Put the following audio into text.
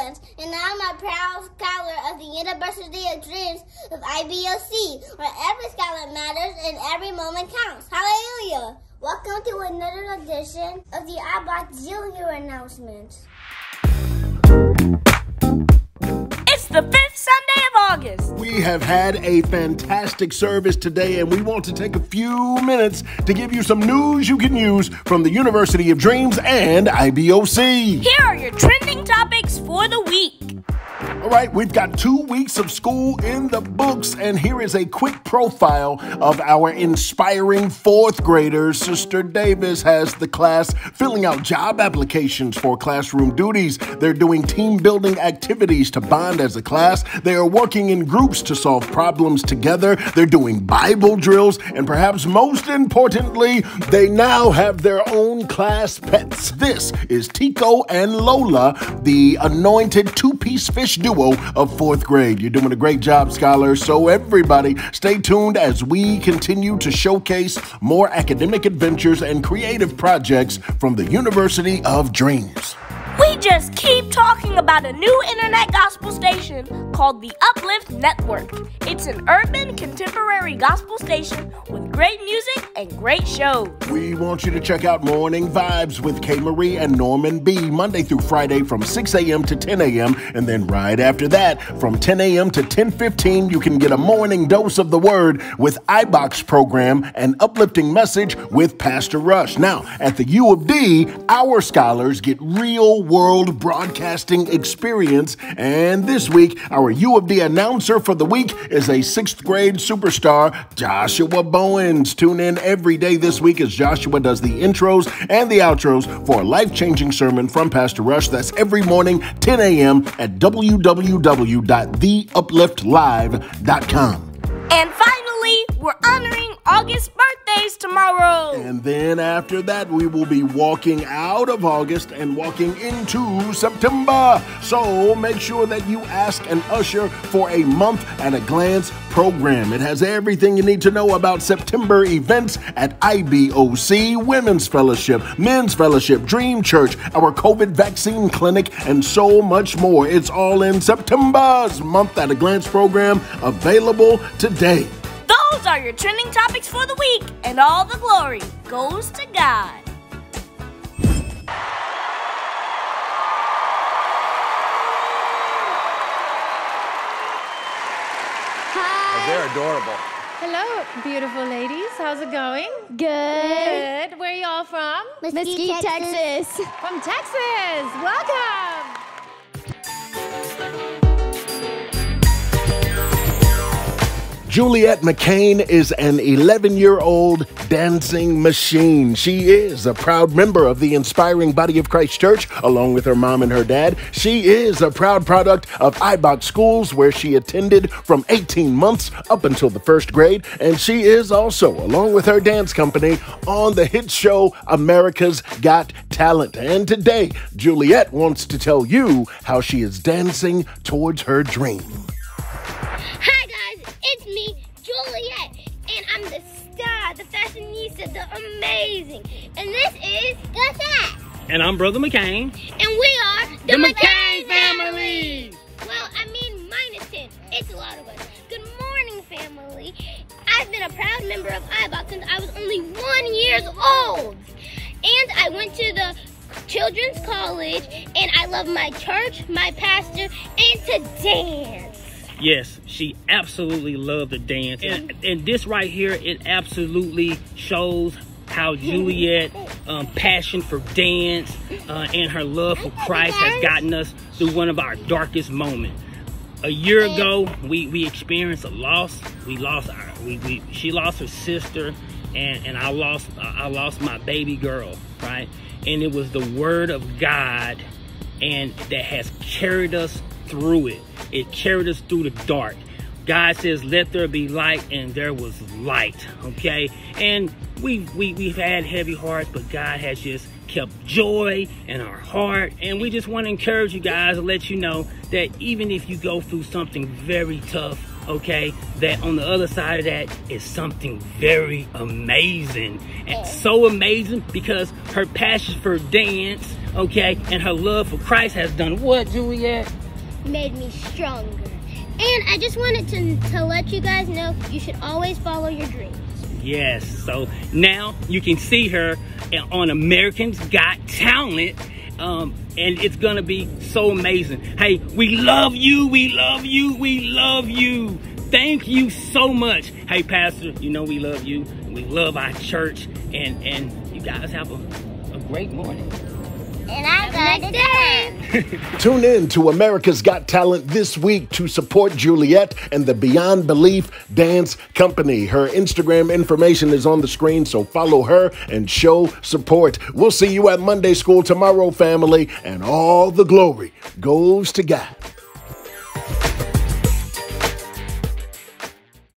Collins, and I'm a proud scholar of the University of Dreams of IBOC, where every scholar matters and every moment counts. Hallelujah! Welcome to another edition of the iBox Junior announcements. It's the 5th Sunday of August. We have had a fantastic service today, and we want to take a few minutes to give you some news you can use from the University of Dreams and IBOC. Here are your trending topics for the week. All right, we've got 2 weeks of school in the books, and here is a quick profile of our inspiring 4th graders. Sister Davis has the class filling out job applications for classroom duties. They're doing team-building activities to bond as a class. They are working in groups to solve problems together. They're doing Bible drills, and perhaps most importantly, they now have their own class pets. This is Tico and Lola, the anointed two-piece fish duo of 4th grade. You're doing a great job, scholars. So everybody, stay tuned as we continue to showcase more academic adventures and creative projects from the University of Dreams. We just keep talking about a new internet gospel station called the Uplift Network. It's an urban contemporary gospel station with great music and great shows. We want you to check out Morning Vibes with K. Marie and Norman B. Monday through Friday from 6 a.m. to 10 a.m. And then right after that, from 10 a.m. to 10:15, you can get a morning dose of the word with iBox program and uplifting message with Pastor Rush. Now, at the U of D, our scholars get real world broadcasting experience. And this week, our U of D announcer for the week is a 6th grade superstar, Joshua Bowens. Tune in every day this week as Joshua does the intros and the outros for a life-changing sermon from Pastor Rush. That's every morning, 10 a.m. at www.theupliftlive.com. And finally, we're honoring August birthdays tomorrow. And then after that, we will be walking out of August and walking into September. So make sure that you ask an usher for a month at a glance program. It has everything you need to know about September events at IBOC, Women's Fellowship, Men's Fellowship, Dream Church, our COVID vaccine clinic, and so much more. It's all in September's month at a glance program, available today. Those are your trending topics for the week, and all the glory goes to God. Hi. They're adorable. Hello, beautiful ladies. How's it going? Good. Good. Where are you all from? Mesquite, Texas. From Texas. Welcome. Juliet McCain is an 11-year-old dancing machine. She is a proud member of the Inspiring Body of Christ Church, along with her mom and her dad. She is a proud product of iBox Schools, where she attended from 18 months up until the 1st grade. And she is also, along with her dance company, on the hit show America's Got Talent. And today, Juliet wants to tell you how she is dancing towards her dream. Hi guys, it's me, Juliet, and I'm the star, the fashionista, the amazing. And this is Gus. And I'm Brother McCain. And we are the McCain family. Well, I mean minus 10. It's a lot of us. Good morning, family. I've been a proud member of iBox since I was only 1 year old. And I went to the children's college, and I love my church, my pastor, and to dance. Yes, she absolutely loved to dance. And this right here, it absolutely shows how Juliet passion for dance and her love for Christ has gotten us through one of our darkest moments. A year ago, we experienced a loss. She lost her sister, and I lost my baby girl, right? And it was the word of God, and that has carried us through it. It carried us through the dark. God says, let there be light, and there was light, okay? And we've had heavy hearts, but God has just kept joy in our heart. And we just want to encourage you guys and let you know that even if you go through something very tough, okay, that on the other side of that is something very amazing. And so amazing because her passion for dance okay? And her love for Christ has done what, Juliet? Made me stronger. And I just wanted to let you guys know you should always follow your dreams. Yes, so now you can see her on Americans Got Talent, and it's gonna be so amazing. Hey, we love you, we love you, we love you. Thank you so much. Hey, Pastor, you know we love you, we love our church, and you guys have a great morning. And I got it. Tune in to America's Got Talent this week to support Juliet and the Beyond Belief Dance Company. Her Instagram information is on the screen, so follow her and show support. We'll see you at Monday School tomorrow, family, and all the glory goes to God.